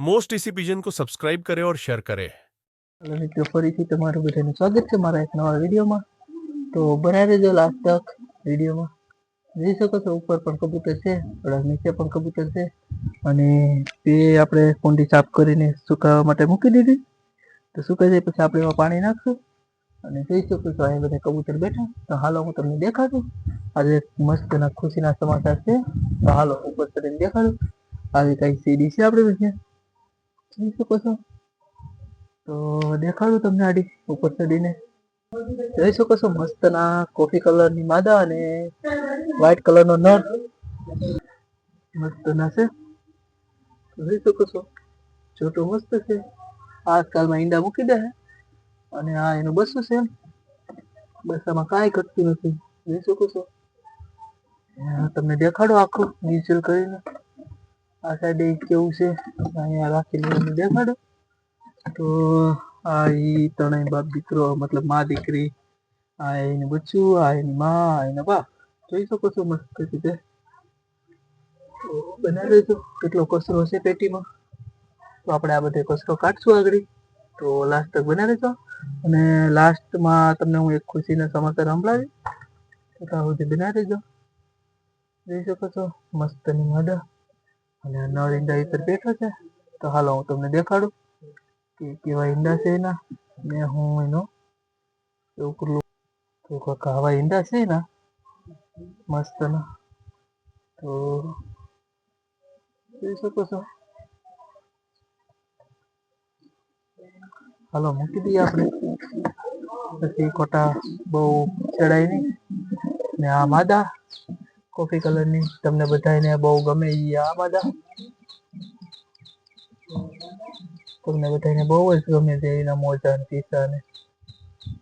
Most इसी pigeon को subscribe करें और शेयर करें। हेलो मित्रों, फरीथी तमाરું બધાનું સ્વાગત છે મારા એક નવા વિડીયોમાં। તો બને રહેજો લાસ્ટ તક વિડીયોમાં। જોઈ શકો છો ઉપર પણ કબૂતર છે, થોડા નીચે પણ કબૂતર છે અને તે આપણે કુંડી સાફ કરીને સુકાવા માટે મૂકી દીધી। તો સુકાઈ જાય પછી આપણે એમાં પાણી નાખશું અને જોઈ શકો છો અહીં બધા કબૂતર બેઠા। તો હાલો હું તમને દેખાડું। આજે મસ્તના ખુશીના સમાચાર છે। તો હાલો ઉપર ચડીને દેખાડું। આવી કઈ સીડી છે આપણે અહીંયા, જોઈ શકો છો। તો દેખાડું તમને આડી ઉપર ચડીને। જોઈ શકો છો મસ્તના કોફી કલરની માદા અને વ્હાઈટ કલરનો નર મસ્તના છે। જોઈ શકો છો છોટો મસ્ત છે। આજકાલમાં ઈંડા મૂકી દે અને આ એનું બસ્સું છે। બસામાં કાંઈ ઘટતું નથી, જોઈ શકો છો। તમને દેખાડો આખું વિઝ્યુઅલ કરીને। આ સાઈડે કેવું છે અહીંયા રાખીને તમને દેખાડો। તો આ ઈ ત્રણેય બાપ દીકરો, મતલબ માં દીકરી, આ એનું બચ્ચું, આ એની માં, આ એના બાપ। જોઈ શકો છો મસ્ત રીતે। તો બનાવી રહેજો કેટલો કચરો છે પેટીમાં। તો આપણે આ બધો કચરો કાઢશું આગળ। તો લાસ્ટ તક બનાવી રહેજો અને લાસ્ટમાં તમને હું એક ખુશીના સમાચાર સંભળાવી। તો ત્યાં સુધી બનાવી રહેજો। જોઈ શકો છો મસ્તની માદા અને નર ઈંડા ઉપર બેઠો છે। તો હાલો હું તમને દેખાડું કે કેવા ઈંડા છે એના ને હું એનો ઉપર તો કાકા આવા ઈંડા છે એના મસ્તના। તો જોઈ શકો છો। હાલો મૂકી દઈએ આપણે, પછી ખોટા બહુ ચડાય નહીં। ને આ માદા કોફી કલરની તમને બધાને બહુ ગમે ઈ આ માદા, તમને બધાને બહુ જ ગમે છે એના મોજા ને પીસા ને।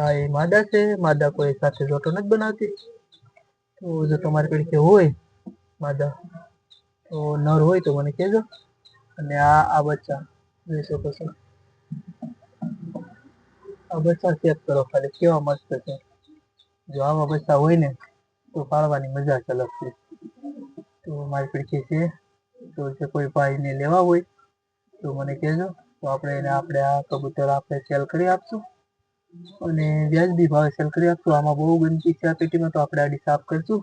આ એ માદા છે, માદા કોઈ સાથે જોટો નથી બનાવતી। તો જો તમારી પાસે હોય માદા તો નર હોય તો મને કહેજો। અને આ બચ્ચા જોઈ શકો છો। આ બચ્ચા ચેક કરો ખાલી કેવા મસ્ત છે। જો આવા બચ્ચા હોય ને તો પાળવાની મજા જ અલગ છે। તો મારી પાસે છે, તો જે કોઈ ભાઈને લેવા હોય તો મને કહેજો। તો આપણે આ કબૂતર આપણે સેલ કરી આપશું અને વ્યાજબી ભાવે સેલ કરી આપશું। આમાં બહુ ગંદકી છે આ પેટીમાં, તો આપણે આડી સાફ કરશું।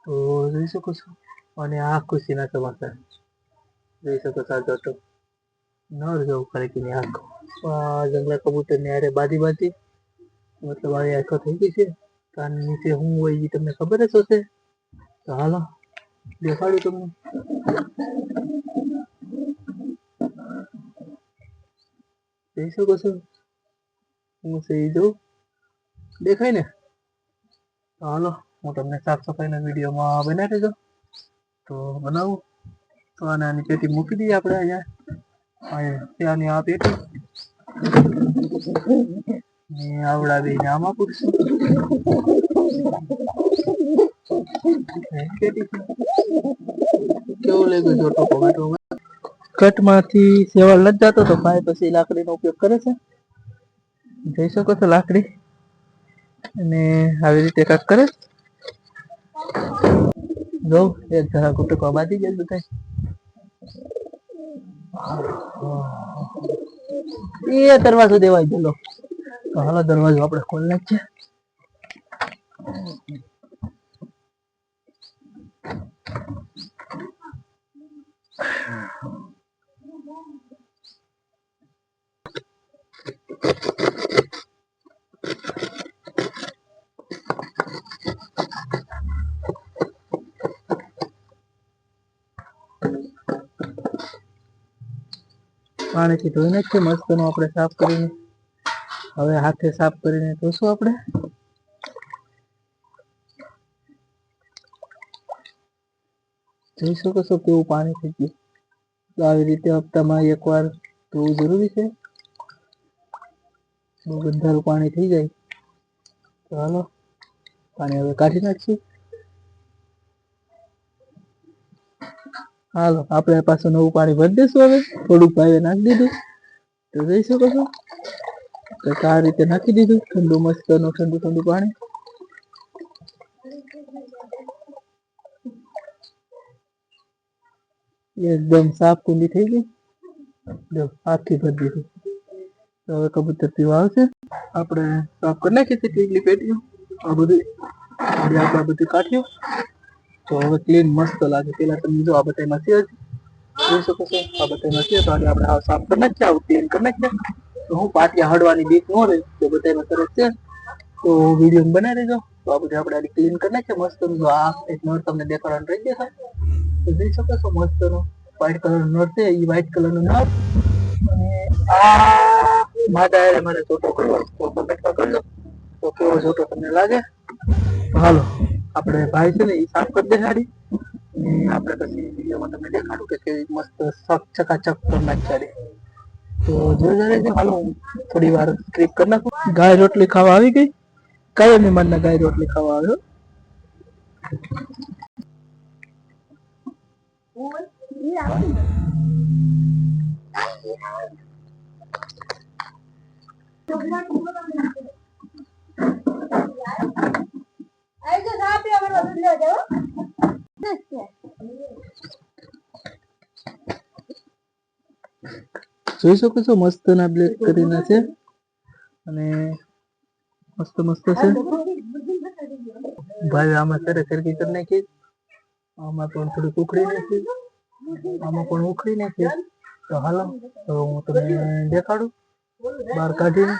તો જોઈ શકો છો। અને આ ખુશીના સમાચાર જોઈ શકો છો। આ જોટો નર જવું ખરેખર આંખ જંગલા કબૂતરની હારે બાજી મતલબ આવી આંખો થઈ ગઈ છે। કાન નીચે શું હોય એ તમને ખબર જ હશે। તો હાલો દેખાડું તમને। જોઈ શકો છો હું છે એ જોઉં, દેખાય ને। હાલો હું તમને સાફ સફાઈના વિડીયોમાં બનાવી દેજો। તો બનાવું તો આની પેટી મૂકી દઈએ આપણે અહીંયા ત્યાંની આ પેટી ને આવડાવીને આમાં પૂરશું। કેવું લાગ્યું જોટો ટોમેટો? કટમાંથી સેવલ નથી જતો તો ભાઈ પછી લાકડીનો ઉપયોગ કરે છે। જોઈ શકો છો લાકડી અને આવી રીતે કાક કરે। જો એક જરા કુટુંબા બાંધી જાય બધા એ દરવાજો દેવાય ગયેલો। તો હાલો દરવાજો આપણે ખોલી નાખીએ। પાણીથી ધોઈ નાખીએ મસ્તનો આપણે સાફ કરીને। હવે હાથે સાફ કરીને ધોશું આપણે। જોઈ શકો છો કેવું પાણી થઈ ગયું। તો આવી રીતે હપ્તામાં એકવાર ધોવું જરૂરી છે। બહુ ગંધારું પાણી થઈ જાય તો હાલો પાણી હવે કાઢી નાખશું। હાલો આપણે પાછું નવું પાણી ભરી દઈશું। હવે થોડુંક ભાઈએ નાખી દીધું તો જોઈ શકો છો તો આ રીતે નાખી દીધું ઠંડુ મસ્તનું ઠંડુ પાણી। એકદમ સાફ કુંડી થઈ ગઈ। જો આખી ભરી દીધી. તો હવે કબૂતર પીવા આવશે. આપણે સાફ કરી નાખીએ છીએ કેટલી પેટીઓ. આ બધું આપણે બધું કાઢ્યું. તો હવે ક્લીન મસ્ત લાગે. પેલા તમે જો આ બધામાં છે જ જોઈ શકો છો. આ બધામાં છે તો આજે આપણે આ સાફ કરી નાખીએ, આવું ક્લીન કરી નાખીએ. તો હું પાટિયા હળવાની બીક ન રહે તો બધામાં સરસ છે. તો વિડીયો બનાવી દેજો. તો આ બધું આપણે ક્લીન કરી નાખીએ મસ્ત. જો આ એક નળ તમને દેખાડવાનું રહી ગયા તો જોઈ શકો છો મસ્તનો વ્હાઈટ કલરનો નળ છે. એ વ્હાઈટ કલરનો નળ અને આ મારે જોટો કરવો તો કમેન્ટ કરજો તો કેવો જોટો તમને લાગે. હાલો આપણે ભાઈ છે ને એ સાફ કરી દે સાડી. આપણે પછી વિડીયોમાં તમને દેખાડું કે કેવી મસ્ત ચકાચક કરી નાખી સાડી. તો જોઈ રહેજો. હાલો થોડી વાર સ્ક્રીપ કરી નાખું. ગાય રોટલી ખાવા આવી ગઈ. કાયમી મારના ગાય રોટલી ખાવા આવ્યો. જોઈ શકો છો મસ્ત ના બ્લેક કરીને છે અને મસ્ત મસ્ત છે. ભાઈ આમાં સરસ સરખી કરી નાખી. આમાં પણ થોડીક ઉખડી નાખી. આમાં પણ ઉખડી નાખી. તો હાલો તો હું તમને દેખાડું બહાર કાઢીને.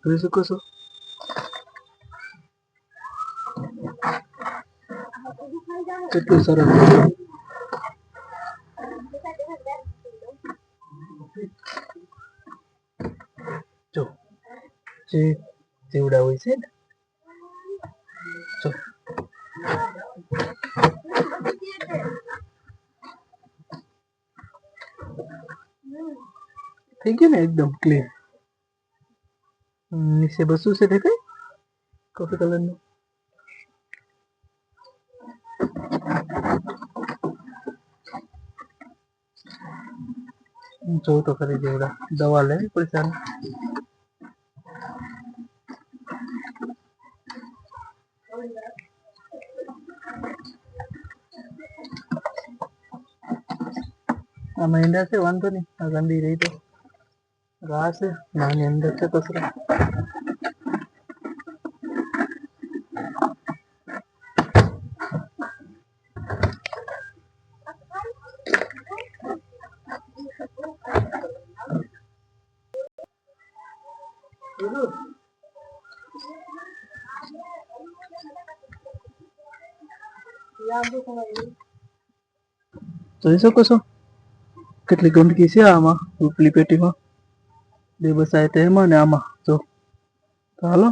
જોઈ શકો છો કેટલું સરસ. જો જે જીવડા હોય છે ને જો થઈ ગયું ને એકદમ ક્લીન. નીચે બસું છે દેખાય કોફી કલરનું. જોઉં તો ખરી જેવડા દવા લેવી પડશે. આમાં ઈંડા છે વાંધો નહીં. આ ગંદી રહી તો ઘાસ છે નાની અંદર છે કચરો. જોઈ શકો છો કેટલી ગંદકી છે આમાં ઉપલી પેટીમાં. બે બસાય તો એમાં ને આમાં જો. તો હાલો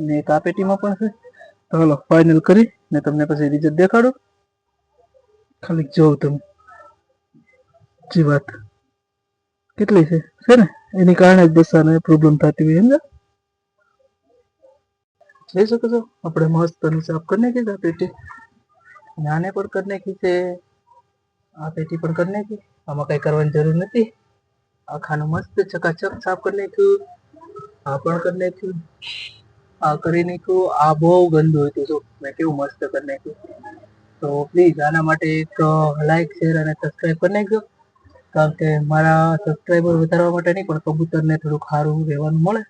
ને એક આ પેટીમાં પણ છે. તો હાલો ફાઇનલ કરી ને તમને પછી રિઝલ્ટ દેખાડો. ખાલી જોઉં તમે જી વાત કેટલી છે ને એની કારણે જ બસાને પ્રોબ્લેમ થતી હોય. સમજા જોઈ શકો છો આપણે મસ્ત સાફ કરી નાખી આ પેટી. નાને પણ કરી નાખી છે. આ પેટી પણ કરી નાખી. આમાં કઈ કરવાની જરૂર નથી. આખાનું મસ્ત ચકાચક સાફ કરી નાખ્યું. આ પણ કરી નાખ્યું. આ કરી નાખ્યું. આ બહુ ગંદુ હતું જો મેં કેવું મસ્ત કરી નાખ્યું. તો પ્લીઝ આના માટે એક લાઈક શેર અને સબસ્ક્રાઈબ કરી નાખજો. કારણ કે મારા સબસ્ક્રાઈબર વધારવા માટે નહીં પણ કબૂતરને થોડુંક સારું રહેવાનું મળે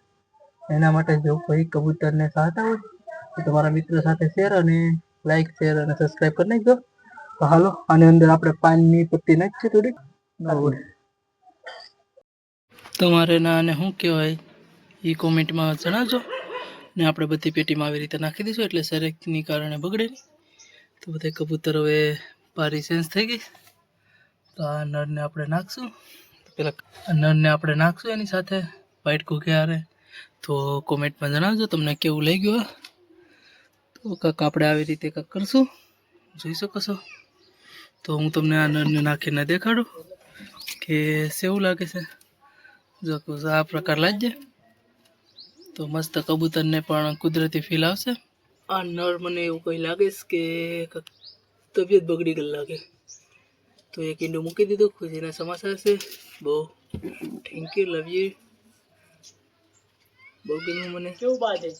એના માટે. જો કોઈ કબૂતરને ચાહતા હોય તો તમારા મિત્ર સાથે શેર અને લાઈક શેર અને સબસ્ક્રાઈબ કરી નાખજો. તો હાલો આની અંદર આપણે પાનની પટ્ટી નાખીએ થોડીક. તમારે ના આને શું કહેવાય એ કોમેન્ટમાં જણાવજો. ને આપણે બધી પેટીમાં આવી રીતે નાખી દઈશું એટલે સરેકની કારણે બગડે નહીં. તો બધા કબૂતર હવે પારી ચેન્જ થઈ ગઈ. તો આ નળને આપણે નાખશું. પેલા નળને આપણે નાખશું એની સાથે વ્હાઈટ ઘૂઘિયારે. તો કોમેન્ટમાં જણાવજો તમને કેવું લઈ ગયું. તો કાંક આપણે આવી રીતે કાંક કરશું. જોઈ શકો છો. તો હું તમને આ નળને નાખીને દેખાડું કે કેવું લાગે છે. જો આ પ્રકાર લાગજે તો મસ્ત કબૂતરને પણ કુદરતી ફીલ આવશે. આ નળ મને એવું કંઈ લાગે છે કે તબિયત બગડી ગઈ લાગે. તો એક ઈંડું મૂકી દીધું. ખુશીના સમાચાર છે. બહુ થેન્ક યુ લવ યુ. બહુ ગમ્યું મને. કેવું બાજે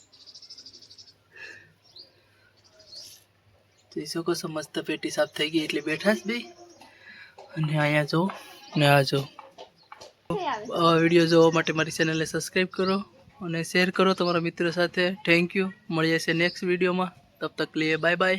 જોઈ શકો છો મસ્ત પેટી સાફ થઈ ગઈ એટલે બેઠા જ બે. અને અહીંયા જો ને આ જો વિડીયો જોવા માટે મારી ચેનલને સબસ્ક્રાઈબ કરો અને શેર કરો તમારા મિત્રો સાથે. Thank you. મળીએ છે નેક્સ્ટ વિડીયોમાં. તબ તક લીએ બાય બાય.